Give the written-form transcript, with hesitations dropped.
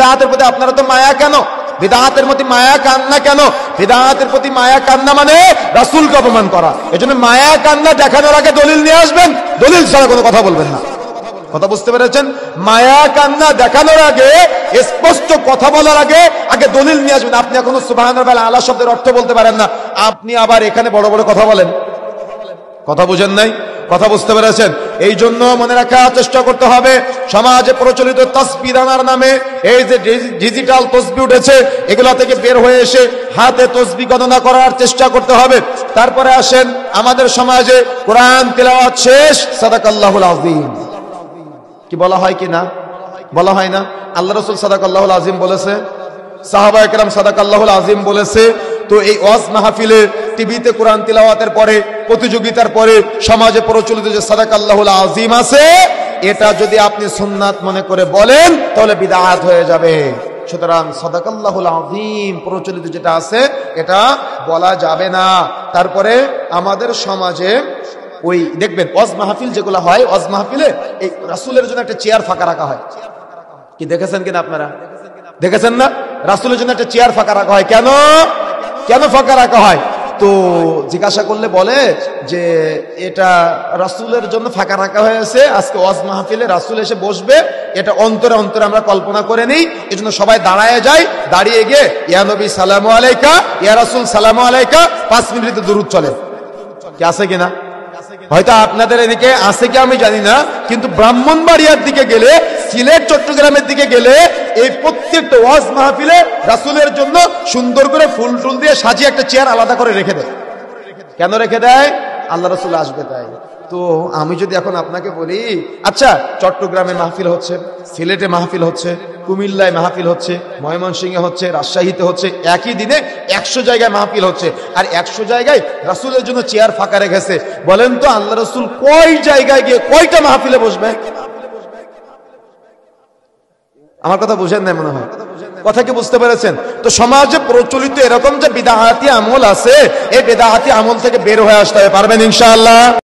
বিদআতের প্রতি আপনারা তো মায়া কেন? বিদআতের প্রতি মায়া কান্না কেন? বিদআতের প্রতি মায়া কান্না মানে রাসূলকে অপমান করা। এজন্য মায়া কান্না দেখানোর আগে দলিল নিয়ে আসবেন, দলিল ছাড়া কোনো কথা বলবেন না। কথা বুঝতে পেরেছেন? মায়া কান্না দেখানোর আগে, স্পষ্ট কথা বলার আগে দলিল নিয়ে আসবেন। আপনি এখনো সুবহানাল্লাহ আলা শব্দের অর্থ বলতে পারেন না, আপনি আবার এখানে বড় বড় কথা বলেন। কথা বুঝেন নাই? কথা বুঝতে পেরেছেন? এই জন্য মনে রাখার চেষ্টা করতে হবে, সমাজে প্রচলিত তাসবিহ দানার নামে এই যে ডিজিটাল তসবিহ উঠেছে, এগুলা থেকে বের হয়ে এসে হাতে তসবিহ গণনা করার চেষ্টা করতে হবে। তারপরে আসেন, আমাদের সমাজে কোরআন তিলাওয়াত শেষ, সাদাকাল্লাহুল আযীম কি বলা হয় কি না? বলা হয় না? আল্লাহ রাসূল সাদাকাল্লাহুল আযীম বলেছে, সাহাবায়ে কেরাম সাদাকাল্লাহুল আযীম বলেছে। তো এই ওয়াজ মাহফিলে, টিভিতে কোরআন তিলাওয়াতের পরে, প্রতিযোগিতার পরে সমাজে প্রচলিত যে সাদাকাল্লাহুল আযীম আছে, এটা যদি আপনি সুন্নাত মনে করে বলেন তাহলে বিদআত হয়ে যাবে। সুতরাং সাদাকাল্লাহুল আযীম প্রচলিত যেটা আছে এটা বলা যাবে না। তারপরে আমাদের সমাজে ওই দেখবেন ওয়াজ মাহফিল যেগুলো হয়, ওয়াজ মাহফিলে এই রাসূলের জন্য একটা চেয়ার ফাঁকা রাখা হয়। কি দেখেছেন কিনা আপনারা? দেখেছেন না? রাসূলের জন্য একটা চেয়ার ফাঁকা রাখা হয়। কেন? কেন ফাঁকা রাখা হয়? তো জিজ্ঞাসা করলে বলে যে এটা রাসূলের জন্য ফাঁকা রাখা হয়েছে, আজকে ওয়াজ মাহফিলে রাসূল এসে বসবে, এটা অন্তরে অন্তরে আমরা কল্পনা করে নিই। এজন্য সবাই দাঁড়ায় যায়, দাঁড়িয়ে গিয়ে ইয়া নবী সালামু আলাইকা, ইয়া রাসূল সালামু আলাইকা 5 মিনিটে দুরূদ চলে। কি আছে কিনা? হয়তো আপনাদের এদিকে আছে কি আমি জানি না, কিন্তু ব্রাহ্মণবাড়িয়ার দিকে গেলে, সিলেট চট্টগ্রামের দিকে গেলে এই প্রত্যেকটা ওয়াজ মাহফিলে রাসূলের জন্য সুন্দর করে ফুল টুল দিয়ে সাজিয়ে একটা চেয়ার আলাদা করে রেখে দেয়। কেন রেখে দেয়? আল্লাহ রাসূল আসবে তাই। তো আমি যদি এখন আপনাকে বলি, আচ্ছা চট্টগ্রামে মাহফিল হচ্ছে, সিলেটে মাহফিল হচ্ছে, কুমিল্লায় মাহফিল হচ্ছে, ময়মনসিংহে হচ্ছে, রাজশাহীতে হচ্ছে, একই দিনে 100 জায়গায় মাহফিল হচ্ছে, আর 100 জায়গায় রাসূলের জন্য চেয়ার ফাঁকা রেখেছে। বলেন তো আল্লাহ রাসূল কয় জায়গায় গিয়ে কয়টা মাহফিলে বসবে? আমার কথা বুঝেন না মনে হয়? কথা কি বুঝতে পেরেছেন? তো সমাজে প্রচলিত এরকম যে বিদআতি আমল আছে, এই বিদআতি আমল থেকে বের হয়ে আসতে হবে। পারবেন ইনশাআল্লাহ?